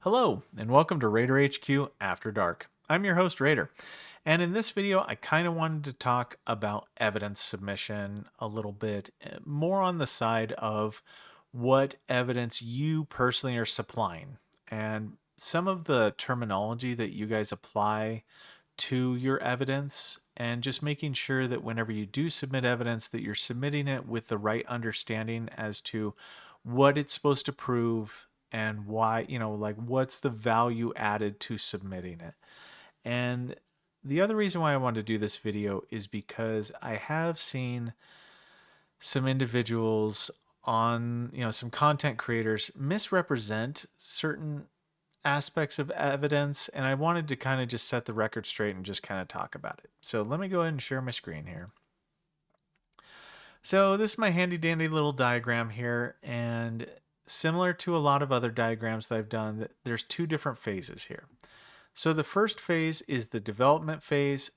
Hello, and welcome to Raider HQ After Dark. I'm your host, Raider. And in this video, I kind of wanted to talk about evidence submission a little bit, more on the side of what evidence you personally are supplying and some of the terminology that you guys apply to your evidence, and just making sure that whenever you do submit evidence that you're submitting it with the right understanding as to what it's supposed to prove and why, like what's the value added to submitting it. And the other reason why I wanted to do this video is because I have seen some individuals on, some content creators misrepresent certain aspects of evidence, and I wanted to kind of just set the record straight and just kind of talk about it. So let me go ahead and share my screen here. So this is my handy dandy little diagram here, and similar to a lot of other diagrams that I've done, there's two different phases here. So the first phase is the development phase,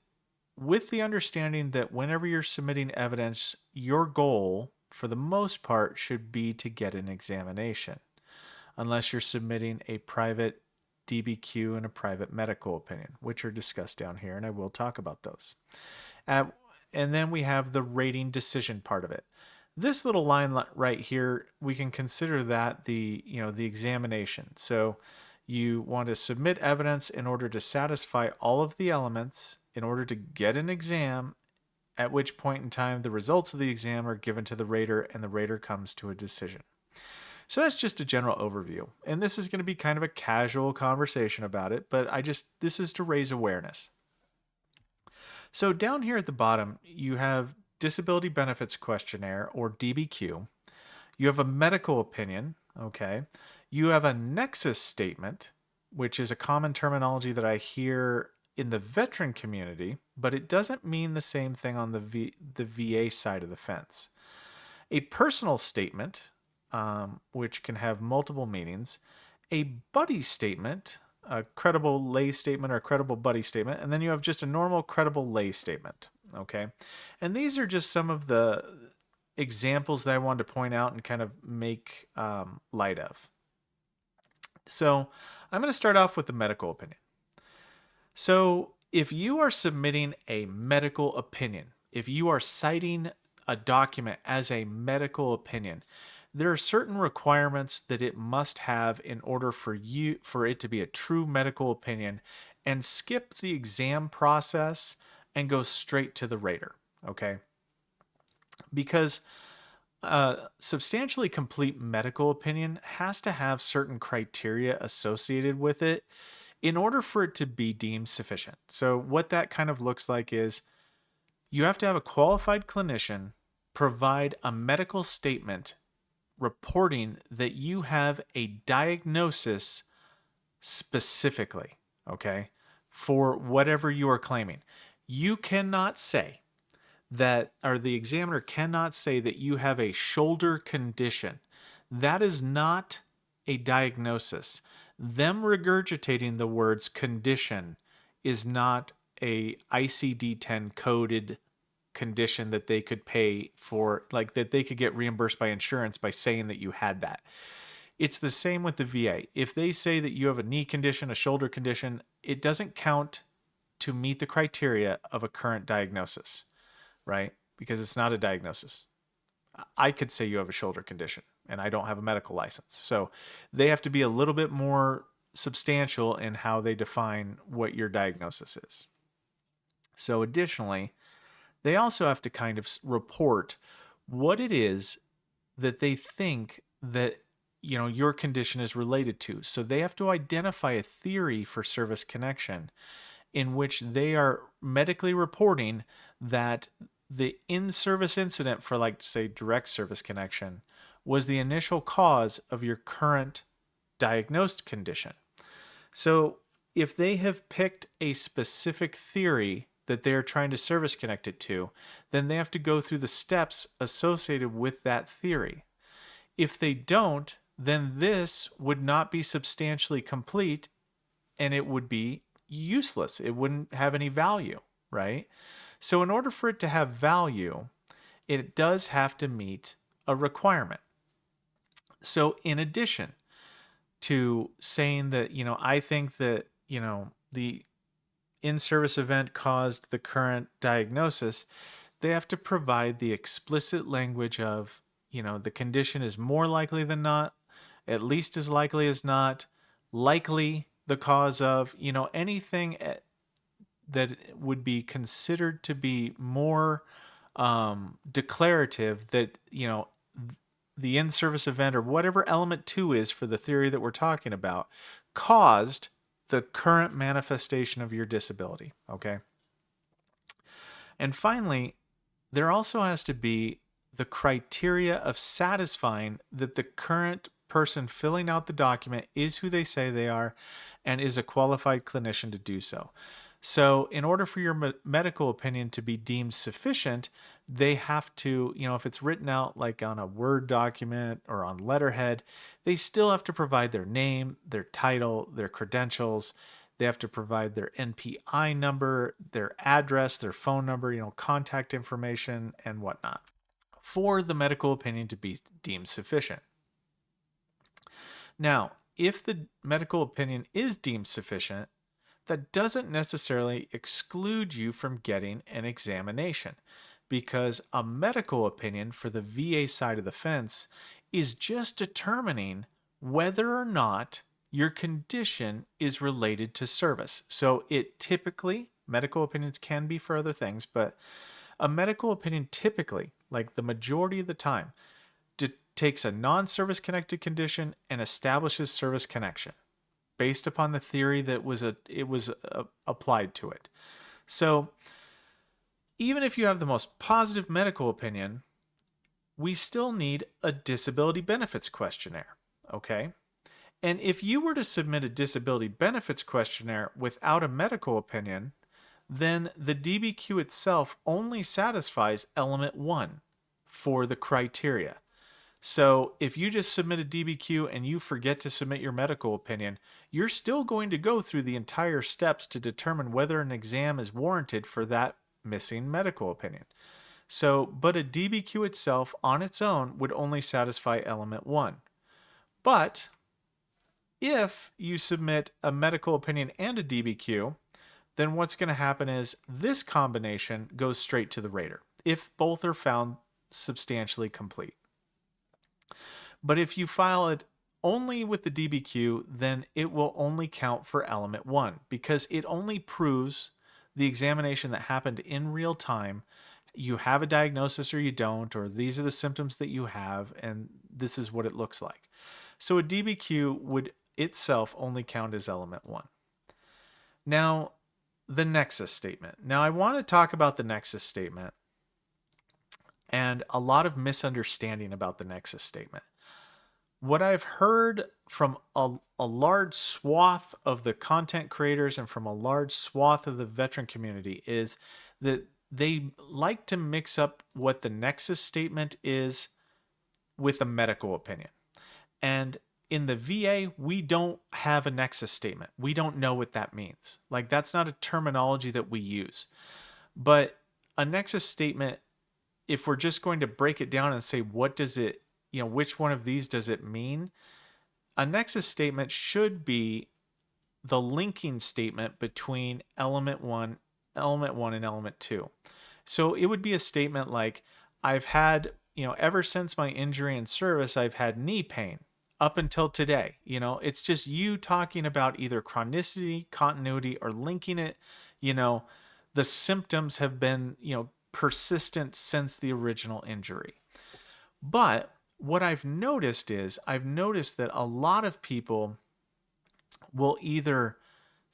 with the understanding that whenever you're submitting evidence, your goal for the most part should be to get an examination, unless you're submitting a private DBQ and a private medical opinion, which are discussed down here, and I will talk about those. And then we have the rating decision part of it. This little line right here, we can consider that the examination. So you want to submit evidence in order to satisfy all of the elements in order to get an exam, at which point in time the results of the exam are given to the rater and the rater comes to a decision. So that's just a general overview. And this is going to be kind of a casual conversation about it, but this is to raise awareness. So down here at the bottom, you have Disability Benefits Questionnaire, or DBQ. You have a medical opinion, okay? You have a nexus statement, which is a common terminology that I hear in the veteran community, but it doesn't mean the same thing on the VA side of the fence. A personal statement, which can have multiple meanings, a buddy statement, a credible lay statement or a credible buddy statement, and then you have just a normal credible lay statement, okay? And these are just some of the examples that I wanted to point out and kind of make light of. So I'm going to start off with the medical opinion. So if you are submitting a medical opinion, if you are citing a document as a medical opinion, there are certain requirements that it must have in order for it to be a true medical opinion and skip the exam process and go straight to the rater, okay? Because a substantially complete medical opinion has to have certain criteria associated with it in order for it to be deemed sufficient. So what that kind of looks like is you have to have a qualified clinician provide a medical statement reporting that you have a diagnosis specifically, okay, for whatever you are claiming. You cannot say that, or the examiner cannot say that you have a shoulder condition. That is not a diagnosis. Them regurgitating the words condition is not a ICD-10 coded condition that they could pay for, like that they could get reimbursed by insurance by saying that you had that. It's the same with the VA. If they say that you have a knee condition, a shoulder condition, it doesn't count to meet the criteria of a current diagnosis, right? Because it's not a diagnosis. I could say you have a shoulder condition and I don't have a medical license. So they have to be a little bit more substantial in how they define what your diagnosis is. So additionally, they also have to kind of report what it is that they think that your condition is related to. So they have to identify a theory for service connection in which they are medically reporting that the in-service incident for, like, say, direct service connection was the initial cause of your current diagnosed condition. So if they have picked a specific theory that they're trying to service connect it to, then they have to go through the steps associated with that theory. If they don't, then this would not be substantially complete and it would be useless. It wouldn't have any value, right? So in order for it to have value, it does have to meet a requirement. So in addition, to saying that, I think that, the in-service event caused the current diagnosis, they have to provide the explicit language of, the condition is more likely than not, at least as likely as not, likely the cause of, anything that would be considered to be more declarative that, the in-service event or whatever element two is for the theory that we're talking about caused the current manifestation of your disability. Okay. And finally, there also has to be the criteria of satisfying that the current person filling out the document is who they say they are and is a qualified clinician to do so. So, in order for your medical opinion to be deemed sufficient, they have to, if it's written out like on a Word document or on letterhead, they still have to provide their name, their title, their credentials. They have to provide their NPI number, their address, their phone number, contact information, and whatnot for the medical opinion to be deemed sufficient. Now, if the medical opinion is deemed sufficient, that doesn't necessarily exclude you from getting an examination, because a medical opinion for the VA side of the fence is just determining whether or not your condition is related to service. So it typically, medical opinions can be for other things, but a medical opinion typically, like the majority of the time, takes a non-service connected condition and establishes service connection based upon the theory that it was applied to it. So even if you have the most positive medical opinion, we still need a disability benefits questionnaire, okay? And if you were to submit a disability benefits questionnaire without a medical opinion, then the DBQ itself only satisfies element 1 for the criteria. So if you just submit a DBQ and you forget to submit your medical opinion, you're still going to go through the entire steps to determine whether an exam is warranted for that missing medical opinion. So, but a DBQ itself on its own would only satisfy element 1. But if you submit a medical opinion and a DBQ, then what's going to happen is this combination goes straight to the rater if both are found substantially complete. But if you file it only with the DBQ, then it will only count for element 1 because it only proves the examination that happened in real time. You have a diagnosis or you don't, or these are the symptoms that you have, and this is what it looks like. So a DBQ would itself only count as element 1. Now, the nexus statement. Now, I want to talk about the nexus statement and a lot of misunderstanding about the nexus statement. What I've heard from a large swath of the content creators and from a large swath of the veteran community is that they like to mix up what the nexus statement is with a medical opinion. And in the VA, we don't have a nexus statement. We don't know what that means. Like, that's not a terminology that we use. But a nexus statement, if we're just going to break it down and say, what does it, which one of these does it mean? A nexus statement should be the linking statement between element 1 and element 2. So it would be a statement like, I've had, ever since my injury in service, I've had knee pain up until today. It's just you talking about either chronicity, continuity, or linking it. The symptoms have been, persistent since the original injury. But what I've noticed that a lot of people will either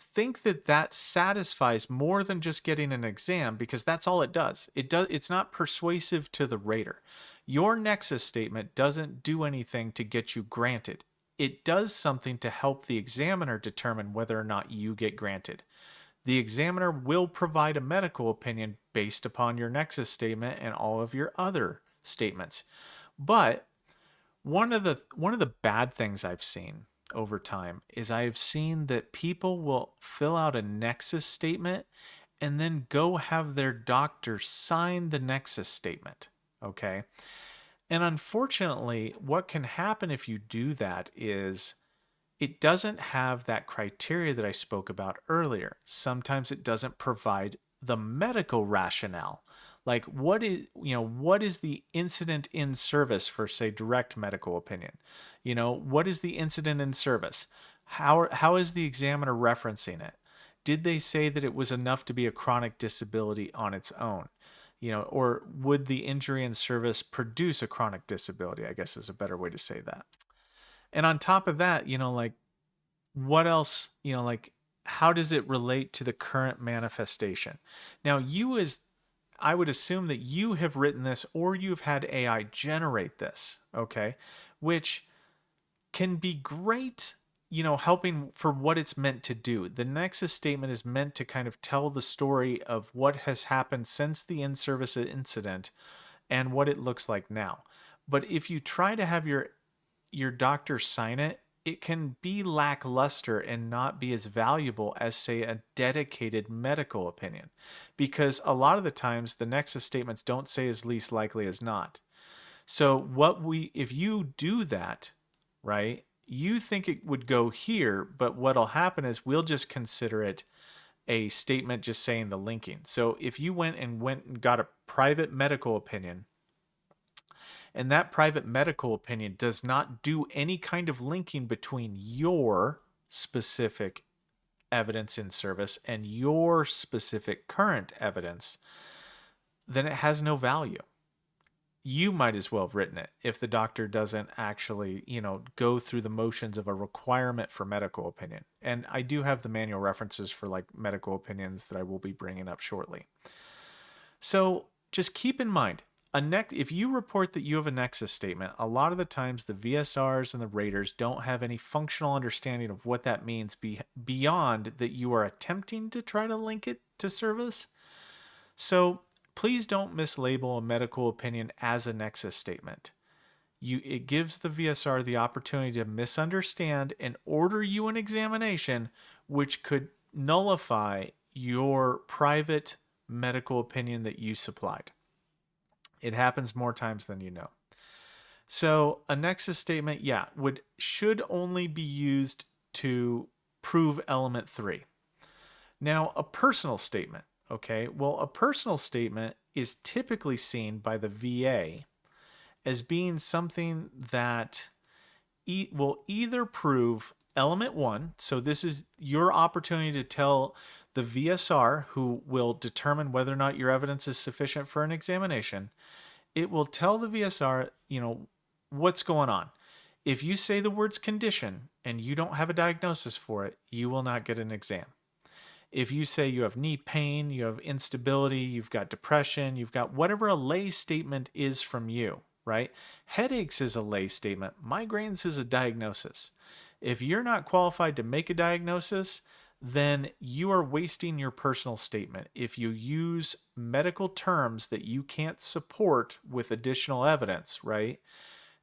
think that satisfies more than just getting an exam, because that's all it does. It's not persuasive to the rater. Your nexus statement doesn't do anything to get you granted. It does something to help the examiner determine whether or not you get granted. The examiner will provide a medical opinion based upon your nexus statement and all of your other statements. But one of the bad things I've seen over time is I've seen that people will fill out a nexus statement and then go have their doctor sign the nexus statement. Okay. And unfortunately, what can happen if you do that is it doesn't have that criteria that I spoke about earlier. Sometimes it doesn't provide the medical rationale. Like what is the incident in service for, say, direct medical opinion? What is the incident in service? How is the examiner referencing it? Did they say that it was enough to be a chronic disability on its own? Or would the injury in service produce a chronic disability? I guess is a better way to say that. And on top of that, like what else, like how does it relate to the current manifestation? Now, I would assume that you have written this or you've had AI generate this, okay? Which can be great, helping for what it's meant to do. The Nexus statement is meant to kind of tell the story of what has happened since the in service incident and what it looks like now. But if you try to have your doctor sign it, it can be lackluster and not be as valuable as, say, a dedicated medical opinion. Because a lot of the times the Nexus statements don't say as least likely as not. So if you do that, right, you think it would go here, but what'll happen is we'll just consider it a statement just saying the linking. So if you went and got a private medical opinion, and that private medical opinion does not do any kind of linking between your specific evidence in service and your specific current evidence, then it has no value. You might as well have written it if the doctor doesn't actually, go through the motions of a requirement for medical opinion. And I do have the manual references for like medical opinions that I will be bringing up shortly. So just keep in mind, if you report that you have a nexus statement, a lot of the times the VSRs and the raters don't have any functional understanding of what that means beyond that you are attempting to try to link it to service. So please don't mislabel a medical opinion as a nexus statement. It gives the VSR the opportunity to misunderstand and order you an examination, which could nullify your private medical opinion that you supplied. It happens more times than you know. So a nexus statement, should only be used to prove element 3. Now, a personal statement, okay? Well, a personal statement is typically seen by the VA as being something that will either prove element 1, so this is your opportunity to tell the VSR, who will determine whether or not your evidence is sufficient for an examination. It will tell the VSR, what's going on. If you say the words condition and you don't have a diagnosis for it, you will not get an exam. If you say you have knee pain, you have instability, you've got depression, you've got whatever a lay statement is from you, right? Headaches is a lay statement. Migraines is a diagnosis. If you're not qualified to make a diagnosis, then you are wasting your personal statement. If you use medical terms that you can't support with additional evidence, right?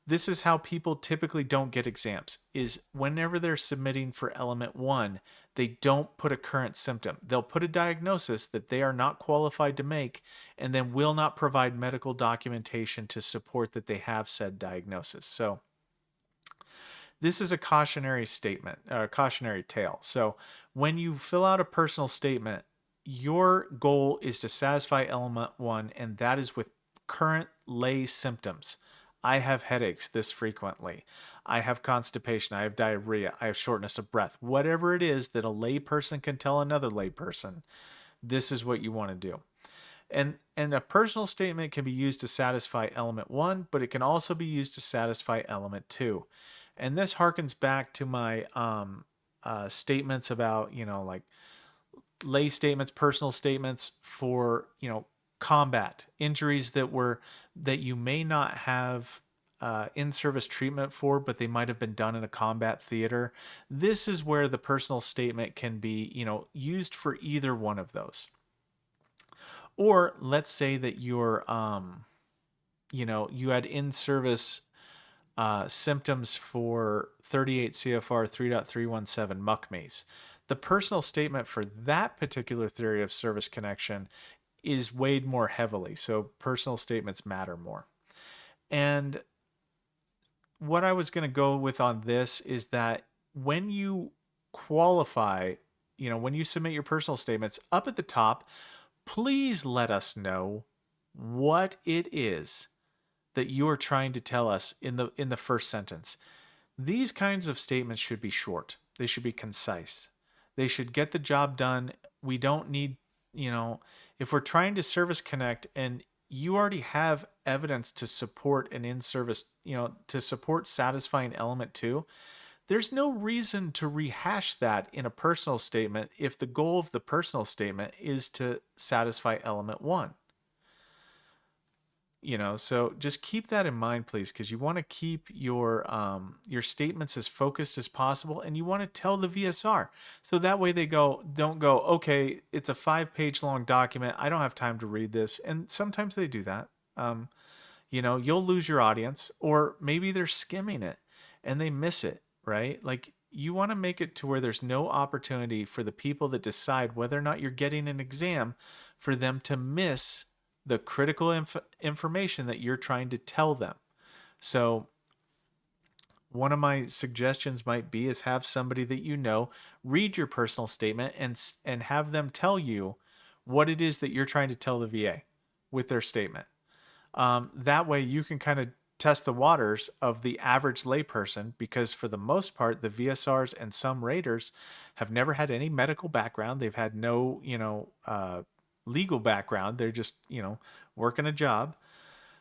This is how people typically don't get exams, is whenever they're submitting for element 1, they don't put a current symptom. They'll put a diagnosis that they are not qualified to make and then will not provide medical documentation to support that they have said diagnosis. So this is a cautionary statement, a cautionary tale. So when you fill out a personal statement, your goal is to satisfy element 1, and that is with current lay symptoms. I have headaches this frequently. I have constipation. I have diarrhea. I have shortness of breath. Whatever it is that a lay person can tell another lay person, this is what you want to do. And a personal statement can be used to satisfy element 1, but it can also be used to satisfy element 2. And this harkens back to my statements about, like lay statements, personal statements for, combat injuries that you may not have in-service treatment for, but they might have been done in a combat theater. This is where the personal statement can be, used for either one of those. Or let's say that you had in-service symptoms for 38 CFR 3.317 muck maze. The personal statement for that particular theory of service connection is weighed more heavily, so personal statements matter more. And what I was going to go with on this is that when you qualify, when you submit your personal statements up at the top, please let us know what it is that you are trying to tell us in the first sentence. These kinds of statements should be short. They should be concise. They should get the job done. We don't need, if we're trying to service connect and you already have evidence to support an in service, to support satisfying element two, there's no reason to rehash that in a personal statement if the goal of the personal statement is to satisfy element one. So just keep that in mind, please, because you want to keep your statements as focused as possible, and you want to tell the VSR so that way they don't go, okay, it's a 5-page long document, I don't have time to read this. And sometimes they do that. You'll lose your audience, or maybe they're skimming it and they miss it, right? Like, you want to make it to where there's no opportunity for the people that decide whether or not you're getting an exam for them to miss the critical information that you're trying to tell them. So, one of my suggestions might be is have somebody that read your personal statement and have them tell you what it is that you're trying to tell the VA with their statement. That way you can kind of test the waters of the average layperson, because for the most part, the VSRs and some raters have never had any medical background. They've had no, legal background. They're just, working a job.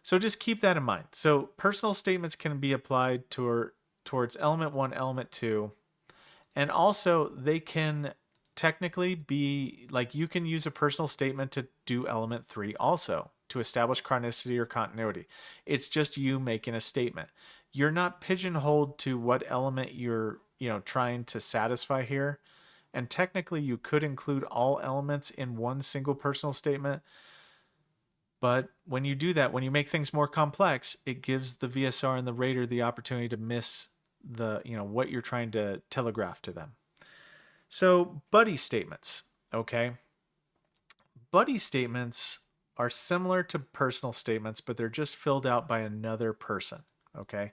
So just keep that in mind. So personal statements can be applied towards element one, element two, and also they can technically be like, you can use a personal statement to do element three also, to establish chronicity or continuity. It's just you making a statement. You're not pigeonholed to what element you're, trying to satisfy here. And technically you could include all elements in one single personal statement. But when you do that, when you make things more complex, it gives the VSR and the rater the opportunity to miss what you're trying to telegraph to them. So buddy statements, okay? Buddy statements are similar to personal statements, but they're just filled out by another person, okay?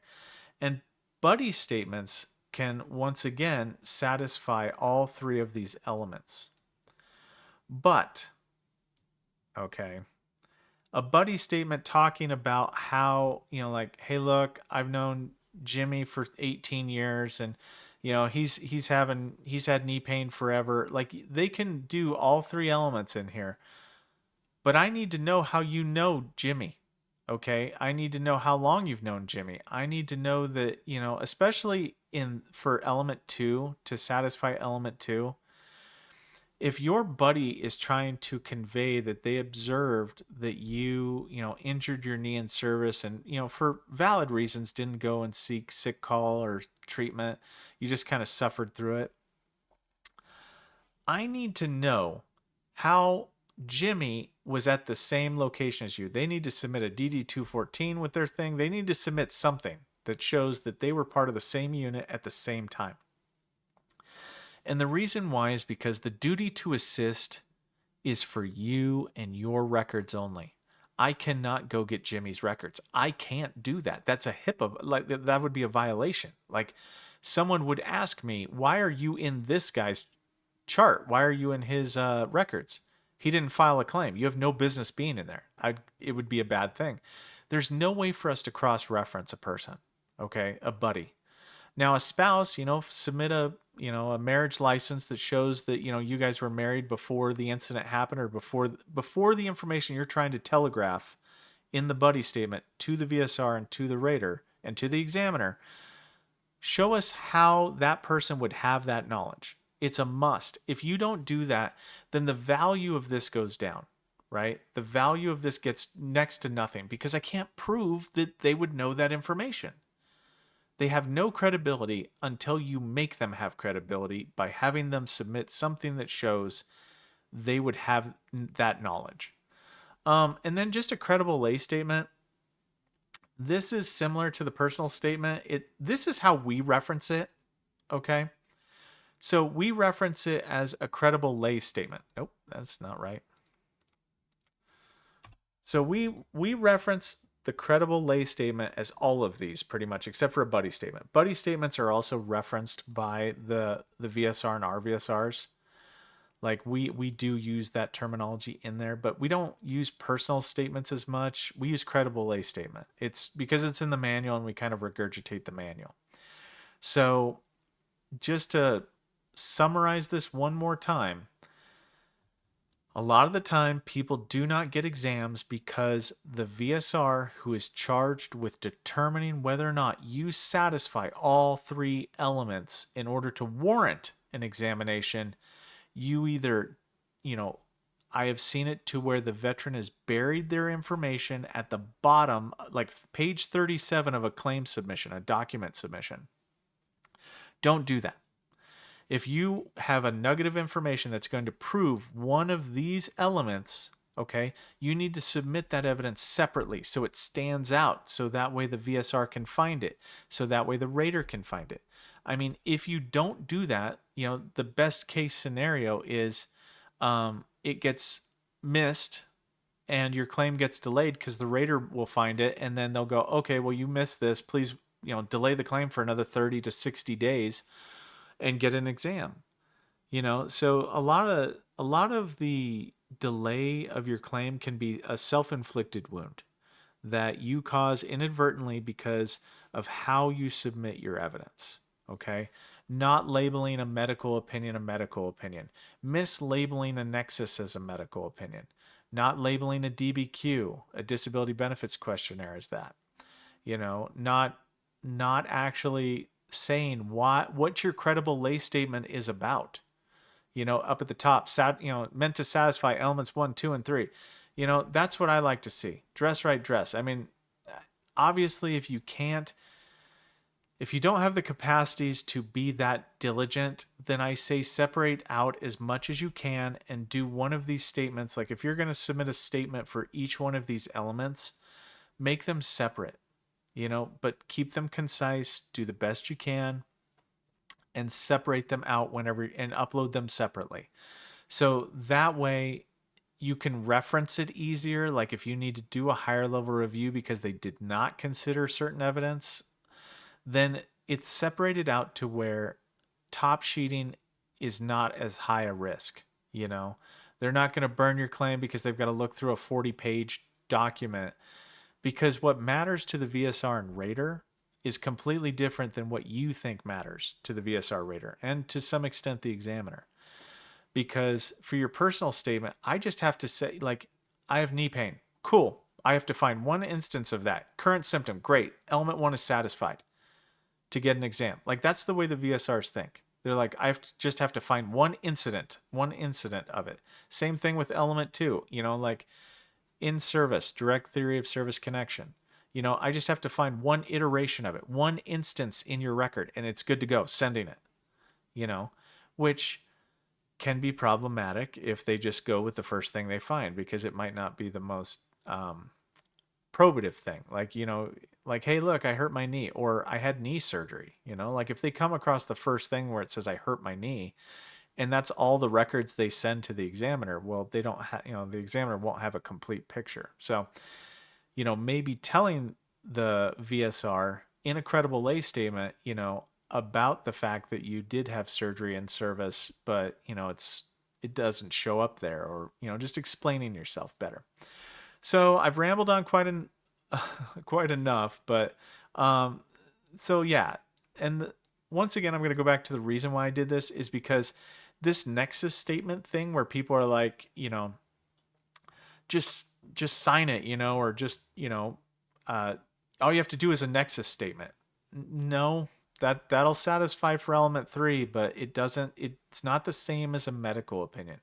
And buddy statements can once again satisfy all three of these elements. But, okay, a buddy statement talking about how, like, hey, look, I've known Jimmy for 18 years and he's had knee pain forever. Like, they can do all three elements in here. But I need to know how you know Jimmy. Okay? I need to know how long you've known Jimmy. I need to know that, especially for element 2, to satisfy element 2, if your buddy is trying to convey that they observed that you injured your knee in service and, for valid reasons didn't go and seek sick call or treatment, you just kind of suffered through it. I need to know how Jimmy was at the same location as you. They need to submit a DD-214 with their thing. They need to submit something that shows that they were part of the same unit at the same time. And the reason why is because the duty to assist is for you and your records only. I cannot go get Jimmy's records. I can't do that. That's a HIPAA, like that would be a violation. Like, someone would ask me, why are you in this guy's chart? Why are you in his records? He didn't file a claim. You have no business being in there. It would be a bad thing. There's no way for us to cross-reference a person, okay, a buddy. Now, a spouse, submit a marriage license that shows that, you guys were married before the incident happened, or before the information you're trying to telegraph in the buddy statement to the VSR and to the rater and to the examiner. Show us how that person would have that knowledge. It's a must. If you don't do that, then the value of this goes down, right? The value of this gets next to nothing, because I can't prove that they would know that information. They have no credibility until you make them have credibility by having them submit something that shows they would have that knowledge. And then just a credible lay statement. This is similar to the personal statement. This is how we reference it, okay? So we reference it as a credible lay statement. Nope, that's not right. So we reference the credible lay statement as all of these pretty much, except for a buddy statement. Buddy statements are also referenced by the VSR and RVSRs. Like we do use that terminology in there, but we don't use personal statements as much. We use credible lay statement. It's because it's in the manual and we kind of regurgitate the manual. So just to summarize this one more time, a lot of the time people do not get exams because the VSR, who is charged with determining whether or not you satisfy all three elements in order to warrant an examination, you either, you know, I have seen it to where the veteran has buried their information at the bottom, like page 37 of a claim submission, a document submission. Don't do that. If you have a nugget of information that's going to prove one of these elements, okay, you need to submit that evidence separately so it stands out, so that way the VSR can find it, so that way the rater can find it. I mean, if you don't do that, the best case scenario is it gets missed and your claim gets delayed because the rater will find it, and then they'll go, okay, well, you missed this. Please, delay the claim for another 30 to 60 days and get an exam. So a lot of the delay of your claim can be a self-inflicted wound that you cause inadvertently because of how you submit your evidence. Okay? Not labeling a medical opinion, mislabeling a nexus as a medical opinion, not labeling a DBQ, a disability benefits questionnaire, as that. Not actually saying what your credible lay statement is about. Up at the top, meant to satisfy elements 1, 2, and 3. That's what I like to see. Dress right, dress. I mean, obviously, if you don't have the capacities to be that diligent, then I say separate out as much as you can and do one of these statements. Like if you're going to submit a statement for each one of these elements, make them separate, but keep them concise, do the best you can, and separate them out whenever and upload them separately. So that way you can reference it easier. Like if you need to do a higher level review because they did not consider certain evidence, then it's separated out to where top sheeting is not as high a risk. They're not going to burn your claim because they've got to look through a 40-page document, because what matters to the VSR and rater is completely different than what you think matters to the VSR rater and to some extent the examiner. Because for your personal statement, I just have to say, like, I have knee pain. Cool. I have to find one instance of that. Current symptom. Great. Element 1 is satisfied to get an exam. Like, that's the way the VSRs think. They're like, just have to find one incident of it. Same thing with element 2, like in service, direct theory of service connection. I just have to find one iteration of it, one instance in your record, and it's good to go, sending it, which can be problematic if they just go with the first thing they find, because it might not be the most probative thing. Like, hey, look, I hurt my knee, or I had knee surgery, like if they come across the first thing where it says I hurt my knee, and that's all the records they send to the examiner, well, they don't have, the examiner won't have a complete picture. So, maybe telling the VSR in a credible lay statement, about the fact that you did have surgery in service, but, it doesn't show up there, or, just explaining yourself better. So I've rambled on quite enough, but, so yeah. And once again, I'm going to go back to the reason why I did this is because this nexus statement thing where people are like, just sign it, or just, all you have to do is a nexus statement. No, that'll satisfy for element 3, but it's not the same as a medical opinion.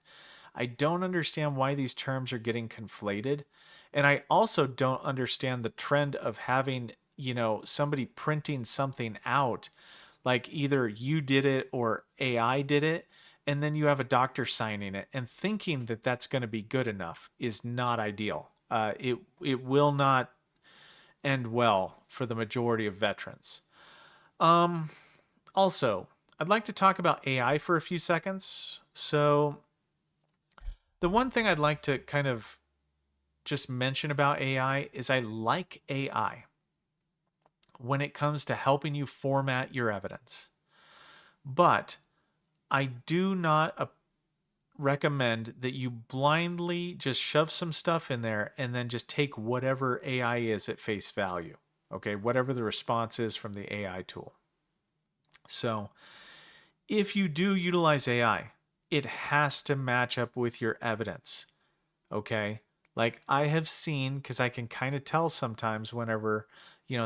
I don't understand why these terms are getting conflated. And I also don't understand the trend of having, somebody printing something out, like either you did it or AI did it, and then you have a doctor signing it, and thinking that that's going to be good enough is not ideal. It will not end well for the majority of veterans. Also, I'd like to talk about AI for a few seconds. So, the one thing I'd like to kind of just mention about AI is I like AI when it comes to helping you format your evidence. But I do not recommend that you blindly just shove some stuff in there and then just take whatever AI is at face value. Okay, whatever the response is from the AI tool. So, if you do utilize AI, it has to match up with your evidence. Okay? Like I have seen, because I can kind of tell sometimes whenever,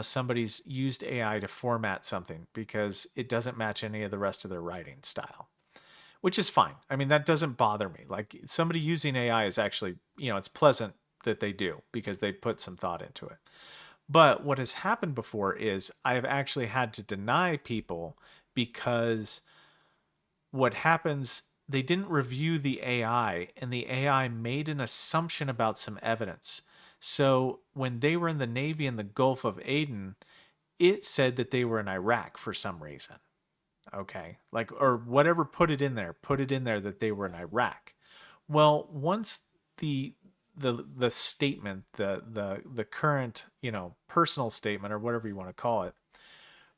somebody's used AI to format something because it doesn't match any of the rest of their writing style, which is fine. I mean, that doesn't bother me. Like somebody using AI is actually, it's pleasant that they do because they put some thought into it. But what has happened before is I've actually had to deny people because what happens, they didn't review the AI and the AI made an assumption about some evidence. So when they were in the Navy in the Gulf of Aden, it said that they were in Iraq for some reason. Okay. Like, or whatever, put it in there that they were in Iraq. Well, once the the statement, the current, personal statement or whatever you want to call it,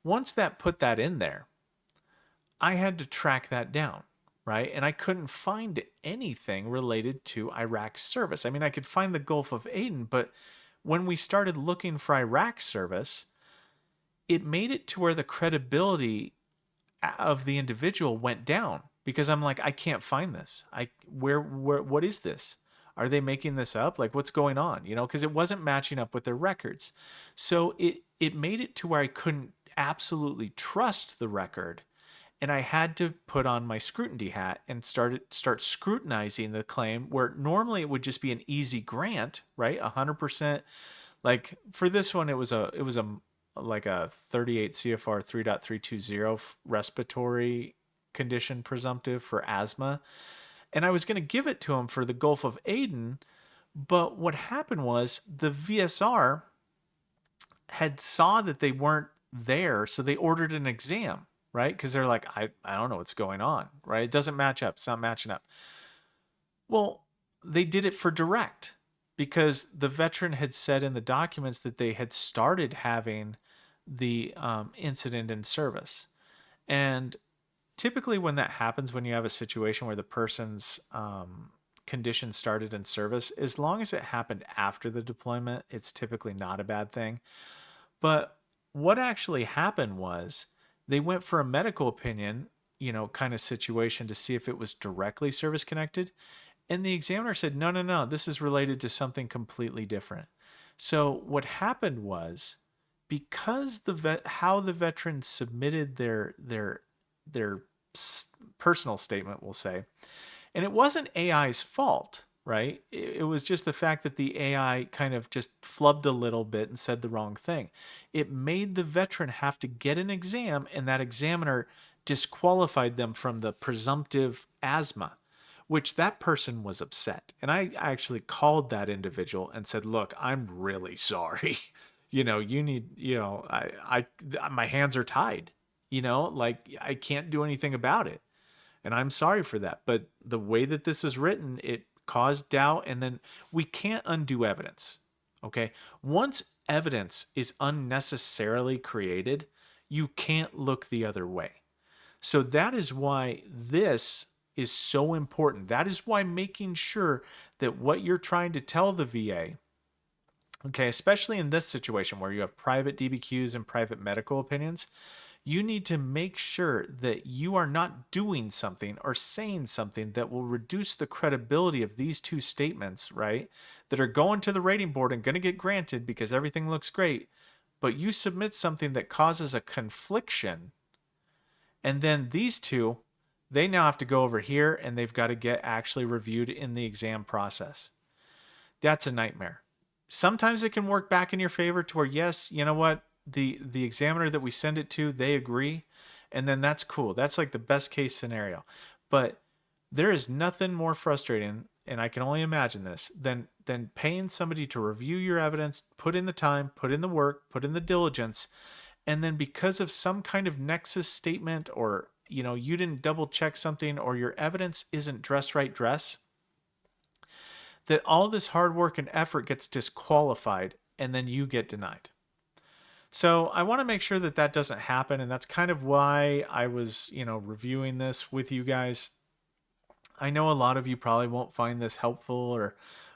once that put that in there, I had to track that down, right? And I couldn't find anything related to Iraq's service. I mean, I could find the Gulf of Aden, but when we started looking for Iraq service, it made it to where the credibility of the individual went down because I'm like, I can't find this. Where, what is this? Are they making this up? Like, what's going on? Because it wasn't matching up with their records. So it made it to where I couldn't absolutely trust the record, and I had to put on my scrutiny hat and start scrutinizing the claim where normally it would just be an easy grant, right? 100%. Like for this one, it was a like a 38 CFR 3.320 respiratory condition presumptive for asthma, and I was going to give it to him for the Gulf of Aden, but what happened was the VSR had saw that they weren't there, so they ordered an exam, right? Because they're like, I don't know what's going on, right? It doesn't match up. It's not matching up. Well, they did it for direct because the veteran had said in the documents that they had started having the incident in service. And typically, when that happens, when you have a situation where the person's condition started in service, as long as it happened after the deployment, it's typically not a bad thing. But what actually happened was they went for a medical opinion, kind of situation to see if it was directly service connected. And the examiner said, no, no, no, this is related to something completely different. So what happened was because how the veteran submitted their personal statement, we'll say, and it wasn't AI's fault, right? It was just the fact that the AI kind of just flubbed a little bit and said the wrong thing. It made the veteran have to get an exam, and that examiner disqualified them from the presumptive asthma, which that person was upset. And I actually called that individual and said, look, I'm really sorry. You need, my hands are tied, like I can't do anything about it. And I'm sorry for that. But the way that this is written, it caused doubt. And then we can't undo evidence. Okay. Once evidence is unnecessarily created, you can't look the other way. So that is why this is so important. That is why making sure that what you're trying to tell the VA, okay, especially in this situation where you have private DBQs and private medical opinions, you need to make sure that you are not doing something or saying something that will reduce the credibility of these two statements, right? That are going to the rating board and going to get granted because everything looks great. But you submit something that causes a confliction, and then these two, they now have to go over here and they've got to get actually reviewed in the exam process. That's a nightmare. Sometimes it can work back in your favor to where, yes, you know what, the examiner that we send it to, they agree, and then that's cool. That's like the best case scenario. But there is nothing more frustrating, and I can only imagine this, than paying somebody to review your evidence, put in the time, put in the work, put in the diligence, and then because of some kind of nexus statement, or you didn't double check something, or your evidence isn't dress right dress, that all this hard work and effort gets disqualified and then you get denied. So I want to make sure that that doesn't happen. And that's kind of why I was, reviewing this with you guys. I know a lot of you probably won't find this helpful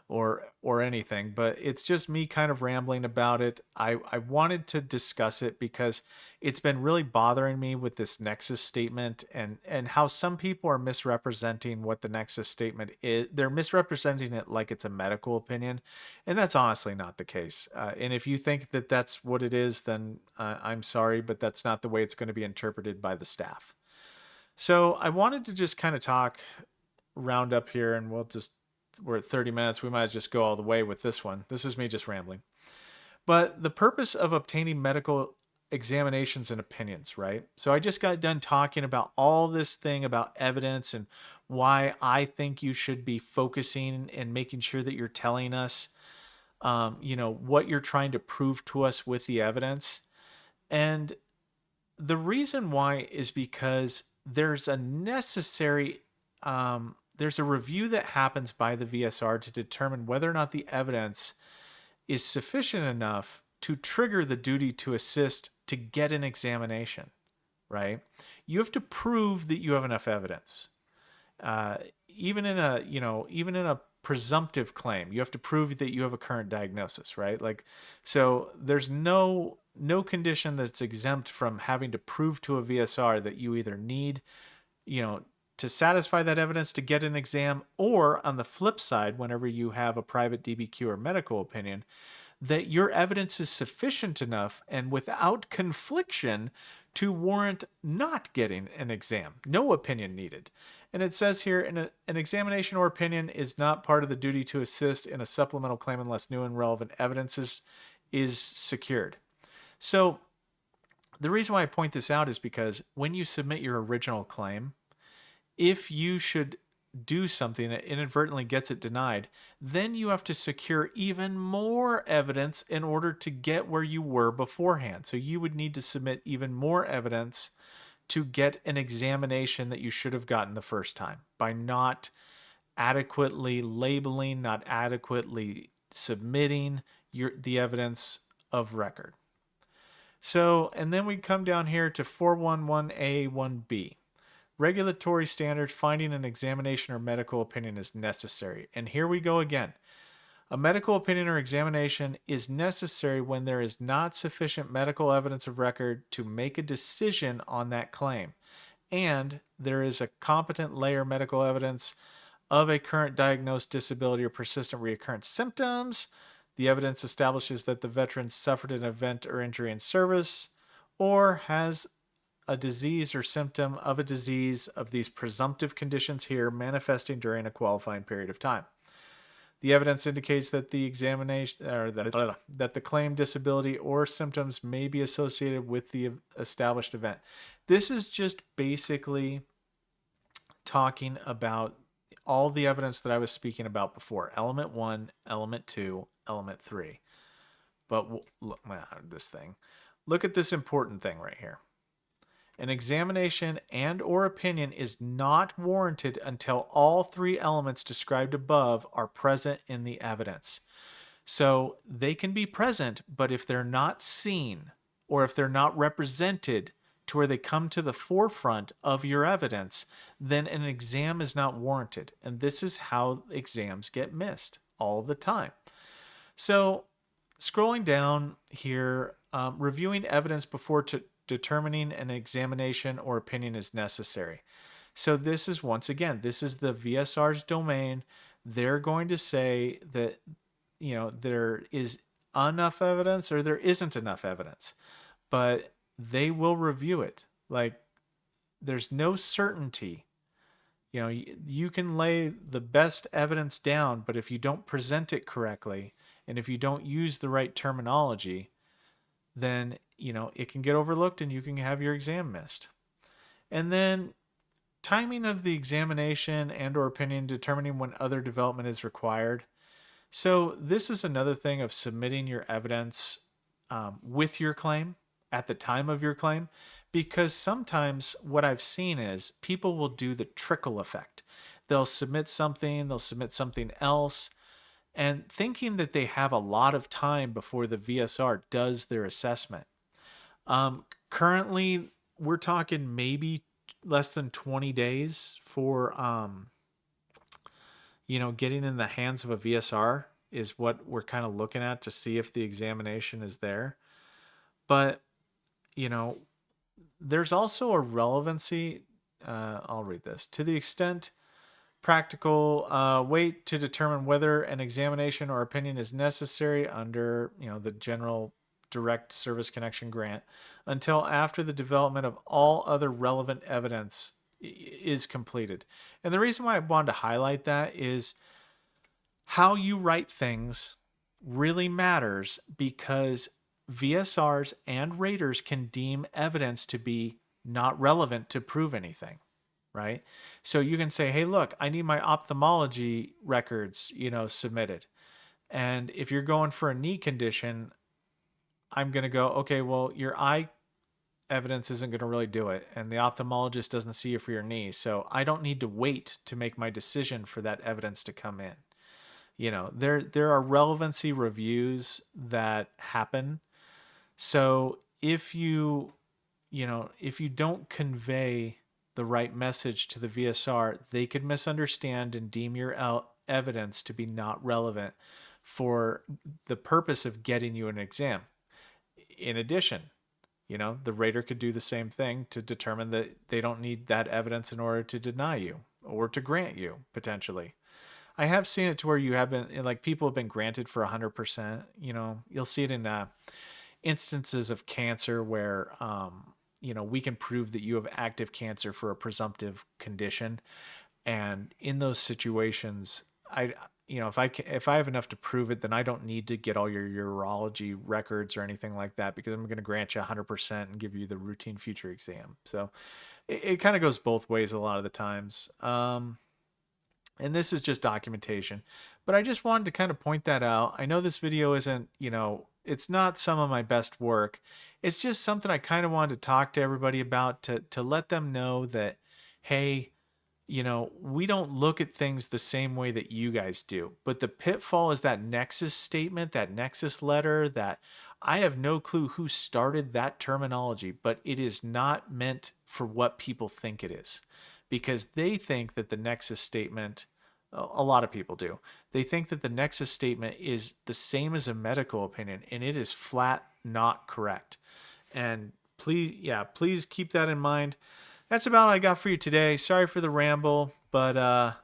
or anything, but it's just me kind of rambling about it. I wanted to discuss it because it's been really bothering me with this nexus statement and how some people are misrepresenting what the nexus statement is. They're misrepresenting it like it's a medical opinion, and that's honestly not the case. And if you think that that's what it is, then I'm sorry, but that's not the way it's going to be interpreted by the staff. So I wanted to just kind of talk round up here, and we're at 30 minutes. We might as well just go all the way with this one. This is me just rambling. But the purpose of obtaining medical examinations and opinions, right? So I just got done talking about all this thing about evidence and why I think you should be focusing and making sure that you're telling us, what you're trying to prove to us with the evidence. And the reason why is because there's a review that happens by the VSR to determine whether or not the evidence is sufficient enough to trigger the duty to assist to get an examination, right? You have to prove that you have enough evidence. Uh, even in a presumptive claim, you have to prove that you have a current diagnosis, right? Like, so there's no condition that's exempt from having to prove to a VSR that you either need, you know, to satisfy that evidence to get an exam, or on the flip side, whenever you have a private DBQ or medical opinion, that your evidence is sufficient enough and without confliction to warrant not getting an exam. No opinion needed. And it says here, an examination or opinion is not part of the duty to assist in a supplemental claim unless new and relevant evidence is secured. So the reason why I point this out is because when you submit your original claim, if you should do something that inadvertently gets it denied, then you have to secure even more evidence in order to get where you were beforehand. So you would need to submit even more evidence to get an examination that you should have gotten the first time by not adequately labeling, not adequately submitting the evidence of record. So, and then we come down here to 411A1B. Regulatory standards finding an examination or medical opinion is necessary. And here we go again. A medical opinion or examination is necessary when there is not sufficient medical evidence of record to make a decision on that claim, and there is a competent layer medical evidence of a current diagnosed disability or persistent recurrent symptoms. The evidence establishes that the veteran suffered an event or injury in service or has a disease or symptom of a disease of these presumptive conditions here manifesting during a qualifying period of time. The evidence indicates that the examination or that the claimed disability or symptoms may be associated with the established event. This is just basically talking about all the evidence that I was speaking about before. Element 1, element 2, element 3. But look, this thing. Look at this important thing right here. An examination and or opinion is not warranted until all three elements described above are present in the evidence. So they can be present, but if they're not seen or if they're not represented to where they come to the forefront of your evidence, then an exam is not warranted. And this is how exams get missed all the time. So scrolling down here, reviewing evidence before determining an examination or opinion is necessary. So this is, once again, this is the VSR's domain. They're going to say that, there is enough evidence or there isn't enough evidence, but they will review it. Like, there's no certainty. You can lay the best evidence down, but if you don't present it correctly and if you don't use the right terminology, then it can get overlooked and you can have your exam missed. And then timing of the examination and or opinion, determining when other development is required. So this is another thing of submitting your evidence with your claim at the time of your claim, because sometimes what I've seen is people will do the trickle effect. They'll submit something else, and thinking that they have a lot of time before the VSR does their assessment. Currently, we're talking maybe less than 20 days for getting in the hands of a VSR is what we're kind of looking at to see if the examination is there. But, you know, there's also a relevancy. I'll read this. To the extent practical, wait to determine whether an examination or opinion is necessary under, the general direct service connection grant until after the development of all other relevant evidence is completed. And the reason why I wanted to highlight that is how you write things really matters, because VSRs and raters can deem evidence to be not relevant to prove anything, right? So you can say, hey, look, I need my ophthalmology records, submitted. And if you're going for a knee condition, I'm going to go, okay, well, your eye evidence isn't going to really do it. And the ophthalmologist doesn't see you for your knee. So I don't need to wait to make my decision for that evidence to come in. There are relevancy reviews that happen. So if you don't convey the right message to the VSR, they could misunderstand and deem your evidence to be not relevant for the purpose of getting you an exam. In addition, the rater could do the same thing to determine that they don't need that evidence in order to deny you or to grant you potentially. I have seen it to where you have been, like, people have been granted for 100%. You'll see it in instances of cancer where, we can prove that you have active cancer for a presumptive condition. And in those situations, if I have enough to prove it, then I don't need to get all your urology records or anything like that, because I'm going to grant you 100% and give you the routine future exam. So it kind of goes both ways a lot of the times. And this is just documentation, but I just wanted to kind of point that out. I know this video isn't, it's not some of my best work. It's just something I kind of wanted to talk to everybody about, to let them know that, hey, we don't look at things the same way that you guys do. But the pitfall is that nexus statement, that nexus letter, that I have no clue who started that terminology, but it is not meant for what people think it is, because they think that the nexus statement, a lot of people do, they think that the nexus statement is the same as a medical opinion, and it is flat not correct. And please keep that in mind. That's about all I got for you today. Sorry for the ramble, but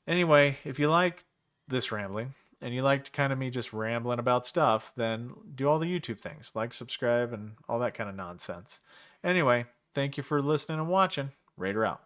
anyway, if you like this rambling and you liked kind of me just rambling about stuff, then do all the YouTube things, like, subscribe, and all that kind of nonsense. Anyway, thank you for listening and watching. Raider out.